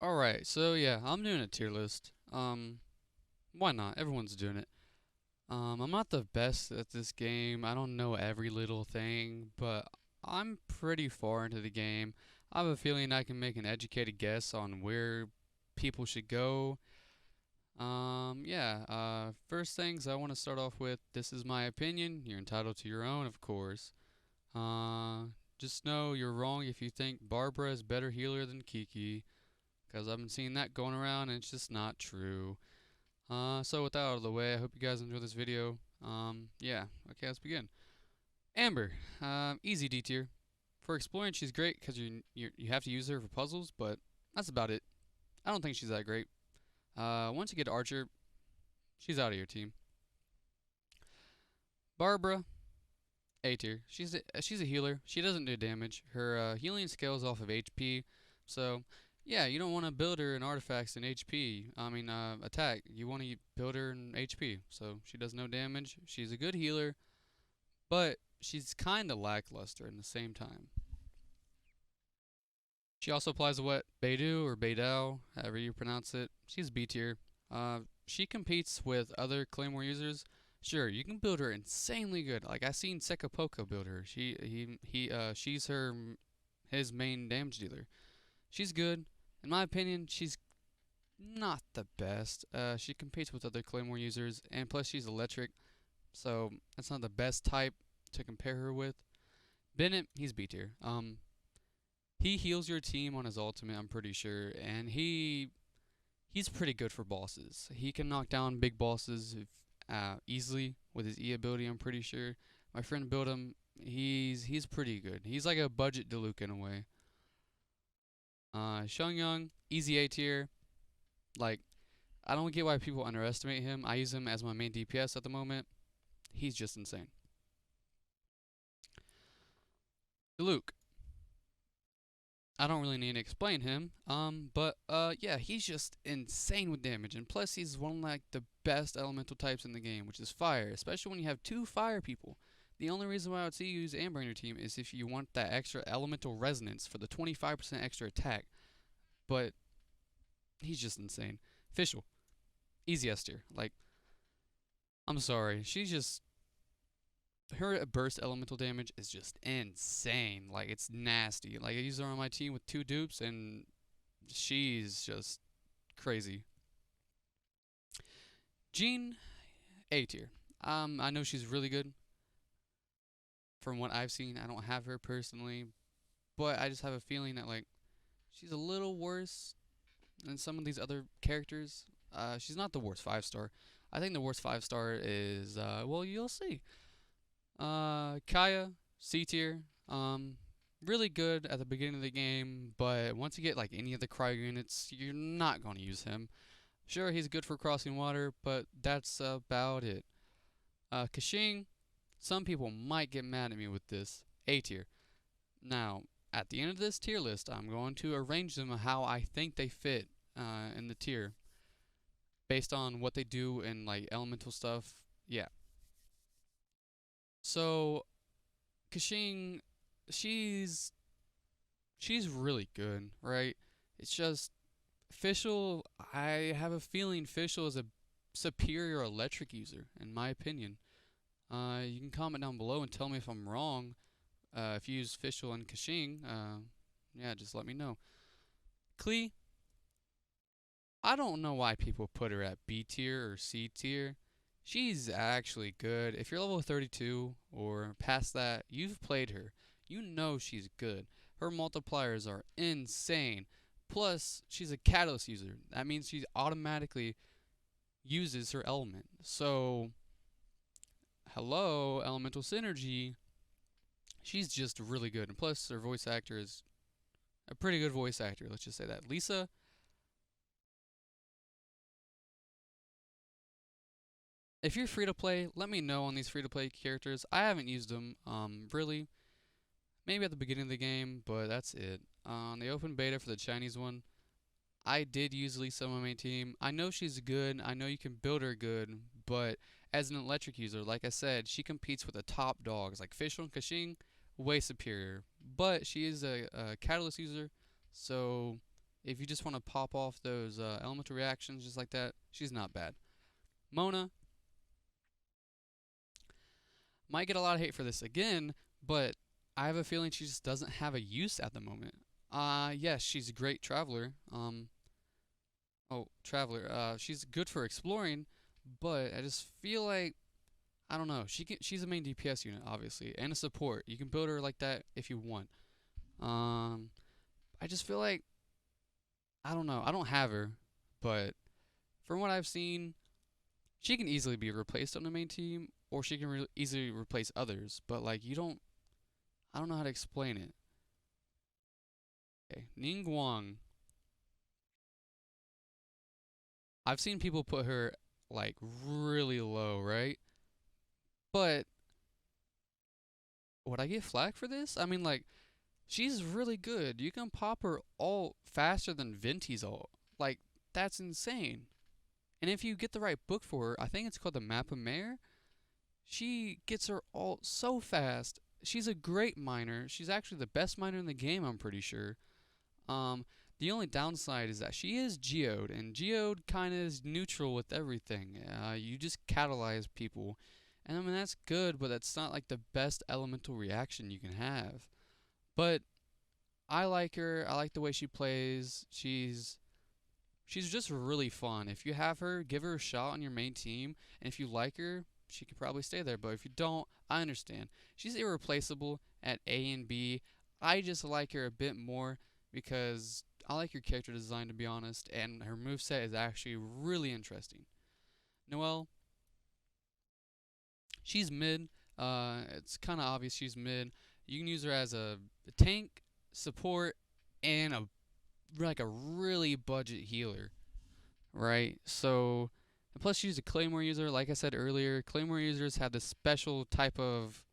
Alright, so yeah, I'm doing a tier list. Why not? Everyone's doing it. I'm not the best at this game. I don't know every little thing, but I'm pretty far into the game. I have a feeling I can make an educated guess on where people should go. First things I want to start off with, this is my opinion. You're entitled to your own, of course. Uh, just know you're wrong if you think Barbara is better healer than Kiki, because I've been seeing that going around and it's just not true. So with that out of the way, I hope you guys enjoy this video. Okay, let's begin. Amber, easy D tier. For exploring, she's great because you have to use her for puzzles, but that's about it. I don't think she's that great. Once you get to Archer, she's out of your team. Barbara, A tier. She's a healer. She doesn't do damage. Her healing scales off of HP, so yeah, you don't want to build her in artifacts in HP. Attack. You want to build her in HP, so she does no damage. She's a good healer, but she's kind of lackluster in the same time. She also applies a what Beidou or Beidou, however you pronounce it. She's B tier. She competes with other Claymore users. Sure, you can build her insanely good. Like I seen Sekapoko build her. She's his main damage dealer. She's good. In my opinion, she's not the best. She competes with other Claymore users, and plus she's electric, so that's not the best type to compare her with. Bennett, he's B tier. He heals your team on his ultimate, I'm pretty sure, and he's pretty good for bosses. He can knock down big bosses easily with his E ability, I'm pretty sure. My friend built him. He's pretty good. He's like a budget Diluc in a way. Young, easy A tier. Like, I don't get why people underestimate him. I use him as my main DPS at the moment. He's just insane. Diluc. I don't really need to explain him. Yeah, he's just insane with damage, and plus he's one of like the best elemental types in the game, which is fire, especially when you have two fire people. The only reason why I would see you use Amber in your team is if you want that extra elemental resonance for the 25% extra attack. But he's just insane. Fischl, easy S tier. Like, I'm sorry, she's just her burst elemental damage is just insane. Like it's nasty. Like I use her on my team with two dupes and she's just crazy. Jean, A tier. I know she's really good. From what I've seen, I don't have her personally, but I just have a feeling that like she's a little worse than some of these other characters. She's not the worst 5-star. I think the worst 5-star is well, you'll see. Kaya, C tier. Really good at the beginning of the game, but once you get like any of the cryo units, you're not going to use him. Sure, he's good for crossing water, but that's about it. Kashing, some people might get mad at me with this. A tier. Now, at the end of this tier list, I'm going to arrange them how I think they fit in the tier, based on what they do in like elemental stuff. Yeah. So Kashing, she's she's really good, right? It's just Fischl. I have a feeling Fischl is a superior electric user, in my opinion. You can comment down below and tell me if I'm wrong. If you use Fischl and Kashing, yeah, just let me know. Klee, I don't know why people put her at B tier or C tier. She's actually good. If you're level 32 or past that, you've played her. You know she's good. Her multipliers are insane. Plus, she's a catalyst user. That means she automatically uses her element. So, hello, elemental synergy. She's just really good. And plus, her voice actor is a pretty good voice actor. Let's just say that. Lisa, if you're free to play, let me know on these free to play characters. I haven't used them, really. Maybe at the beginning of the game, but that's it. On the open beta for the Chinese one, I did use Lisa on my team. I know she's good. I know you can build her good, but as an electric user, like I said, she competes with the top dogs like Fischl and Kashing, way superior. But she is a catalyst user, so if you just want to pop off those elemental reactions just like that, she's not bad. Mona might get a lot of hate for this again, but I have a feeling she just doesn't have a use at the moment. Yes, she's a great traveler. Traveler. She's good for exploring, but I just feel like I don't know. She's a main DPS unit, obviously, and a support. You can build her like that if you want. Um, I just feel like I don't know. I don't have her, but from what I've seen, she can easily be replaced on the main team, or she can easily replace others. But like you don't, I don't know how to explain it. Okay, Ningguang. I've seen people put her like really low, right? But would I get flack for this? I mean, like she's really good. You can pop her ult faster than Venti's ult. Like that's insane. And if you get the right book for her, I think it's called the Map of Mare. She gets her ult so fast. She's a great miner. She's actually the best miner in the game, I'm pretty sure. Um, the only downside is that she is geode, and geode kind of is neutral with everything. You just catalyze people, and I mean that's good, but that's not like the best elemental reaction you can have. But I like her. I like the way she plays. She's just really fun. If you have her, give her a shot on your main team, and if you like her, she could probably stay there. But if you don't, I understand. She's irreplaceable at A and B. I just like her a bit more because I like her character design, to be honest, and her moveset is actually really interesting. Noelle, she's mid. It's kind of obvious she's mid. You can use her as a tank, support, and a really budget healer, right? So, and plus she's a Claymore user. Like I said earlier, Claymore users have this special type of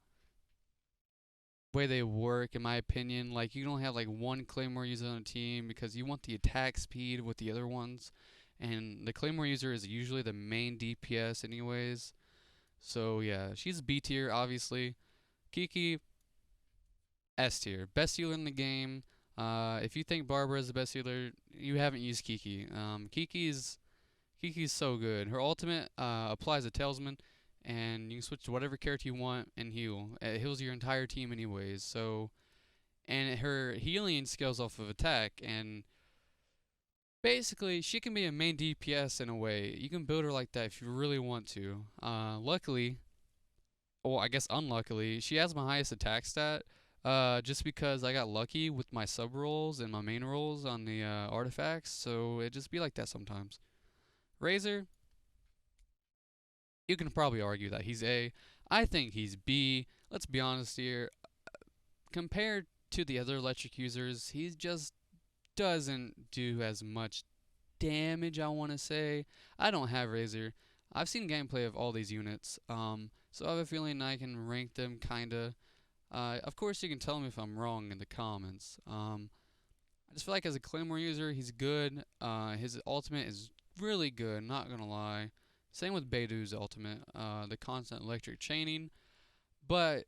way they work, in my opinion. Like you don't have like one Claymore user on a team because you want the attack speed with the other ones, and the Claymore user is usually the main DPS anyways. So yeah, she's B tier obviously. Kiki S tier, best healer in the game. If you think Barbara is the best healer, you haven't used Kiki. Kiki's so good. Her ultimate applies a Talisman, and you can switch to whatever character you want and heal. It heals your entire team anyways. So, and her healing scales off of attack, and basically she can be a main DPS in a way. You can build her like that if you really want to. Luckily, well, I guess unluckily, she has my highest attack stat. Just because I got lucky with my sub rolls and my main rolls on the artifacts, so it just be like that sometimes. Razor, you can probably argue that he's A. I think he's B. Let's be honest here. Compared to the other electric users, he just doesn't do as much damage, I want to say. I don't have Razor. I've seen gameplay of all these units, so I have a feeling I can rank them kinda. Of course, you can tell me if I'm wrong in the comments. I just feel like as a Claymore user, he's good. His ultimate is really good, not gonna lie. Same with Beidu's ultimate, the constant electric chaining. But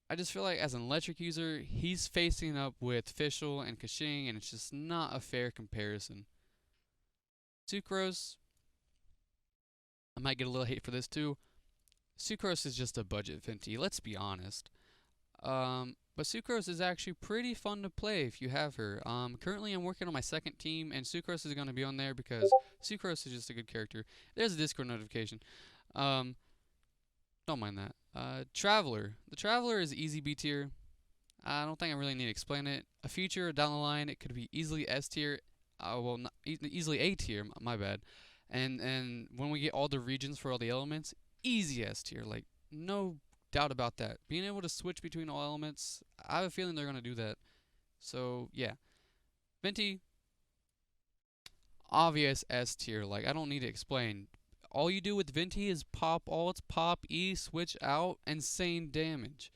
I just feel like as an electric user, he's facing up with Fischl and Kashing, and it's just not a fair comparison. Sucrose, I might get a little hate for this too. Sucrose is just a budget Fenty, let's be honest. But Sucrose is actually pretty fun to play if you have her. Currently I'm working on my second team, and Sucrose is going to be on there because Sucrose is just a good character. There's a Discord notification. Um, don't mind that. Traveler. The Traveler is easy B tier. I don't think I really need to explain it. A future down the line, it could be easily S tier. Well, not easily A tier. My bad. And when we get all the regions for all the elements, easy S tier. Like no doubt about that. Being able to switch between all elements, I have a feeling they're gonna do that. So yeah, Venti, obvious S tier. Like I don't need to explain. All you do with Venti is pop ults, pop E, switch out, insane damage.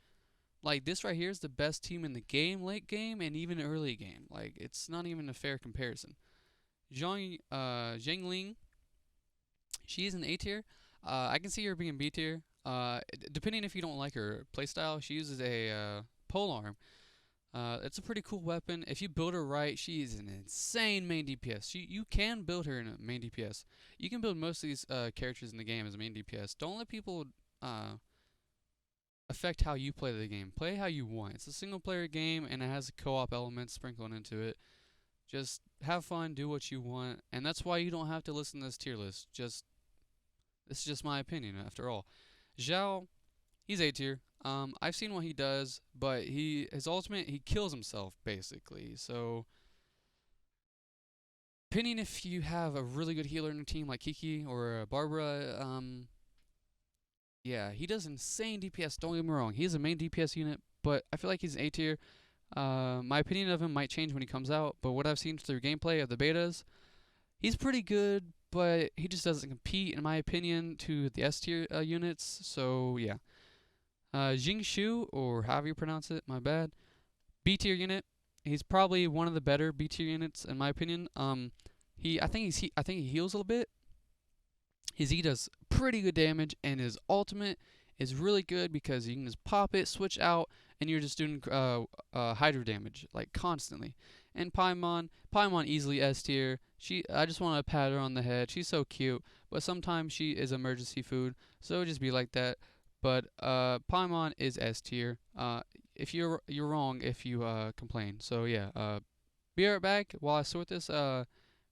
Like this right here is the best team in the game, late game, and even early game. Like it's not even a fair comparison. Zhangling, she's an A tier. I can see her being B tier. Depending if you don't like her playstyle, she uses a polearm. It's a pretty cool weapon. If you build her right, she is an insane main DPS. You can build her in a main DPS. You can build most of these characters in the game as a main DPS. Don't let people uh, affect how you play the game. Play how you want. It's a single player game and it has co-op elements sprinkled into it. Just have fun, do what you want, and that's why you don't have to listen to this tier list. Just this is just my opinion after all. Zhao, he's A tier. I've seen what he does, but his ultimate he kills himself basically. So opinion if you have a really good healer in your team like Kiki or Barbara, yeah, he does insane DPS. Don't get me wrong, he is a main DPS unit, but I feel like he's A tier. My opinion of him might change when he comes out, but what I've seen through gameplay of the betas, he's pretty good, but he just doesn't compete, in my opinion, to the S tier units. So yeah, Jing Shu, or however you pronounce it, my bad. B tier unit. He's probably one of the better B tier units in my opinion. I think he heals a little bit. His E does pretty good damage, and his ultimate is really good because you can just pop it, switch out, and you're just doing Hydro damage like constantly. And Paimon easily S tier. I just want to pat her on the head. She's so cute, but sometimes she is emergency food, so just be like that. But Paimon is S tier. If you're wrong if you complain. So yeah, be right back while I sort this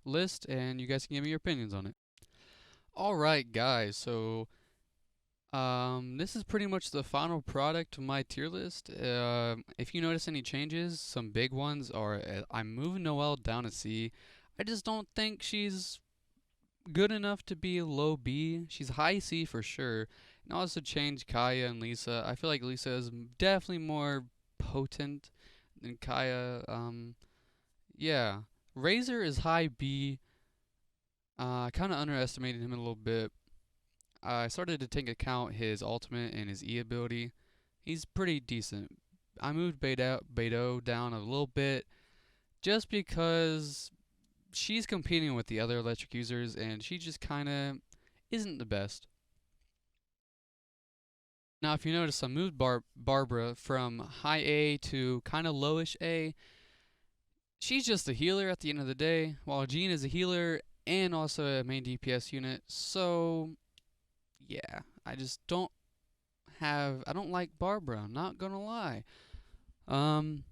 list, and you guys can give me your opinions on it. All right, guys. So this is pretty much the final product of my tier list. If you notice any changes, some big ones are I'm moving Noelle down to C. I just don't think she's good enough to be low B. She's high C for sure. And also change Kaya and Lisa. I feel like Lisa is definitely more potent than Kaya. Yeah. Razor is high B. I kind of underestimated him a little bit. I started to take account his ultimate and his E ability. He's pretty decent. I moved Beidou down a little bit just because she's competing with the other electric users and she just kind of isn't the best. Now, if you notice, I moved Barbara from high A to kind of lowish A. She's just a healer at the end of the day, while Jean is a healer and also a main DPS unit. So, yeah, I don't like Barbara. I'm not gonna lie. Um,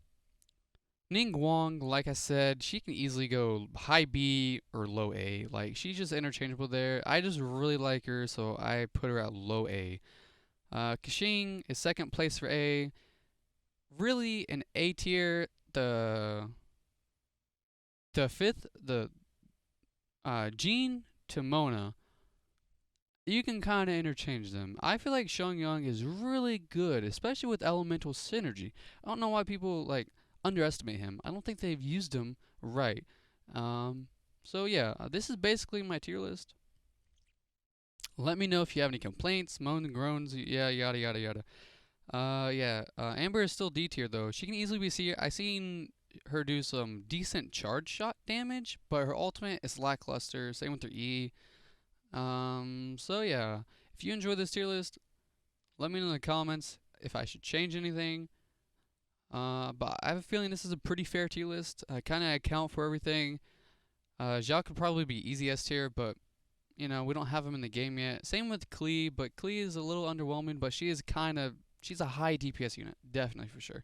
Ningguang, like I said, she can easily go high B or low A. Like she's just interchangeable there. I just really like her, so I put her at low A. Kashing is second place for A. Really an A tier. The fifth, the Jean to Mona, you can kind of interchange them. I feel like Young is really good, especially with elemental synergy. I don't know why people like underestimate him. I don't think they've used him right. So yeah, this is basically my tier list. Let me know if you have any complaints, moans and groans, yeah, yada yada yada. Yeah. Amber is still D tier though. She can easily be C. I seen her do some decent charge shot damage, but her ultimate is lackluster. Same with her E. So yeah, if you enjoy this tier list, let me know in the comments if I should change anything. But I have a feeling this is a pretty fair tier list. I kind of account for everything. Zhao could probably be easy S tier, but you know we don't have him in the game yet. Same with Klee, but Klee is a little underwhelming. But she's a high DPS unit, definitely for sure.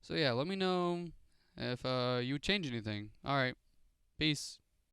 So yeah, let me know if you would change anything. All right, peace.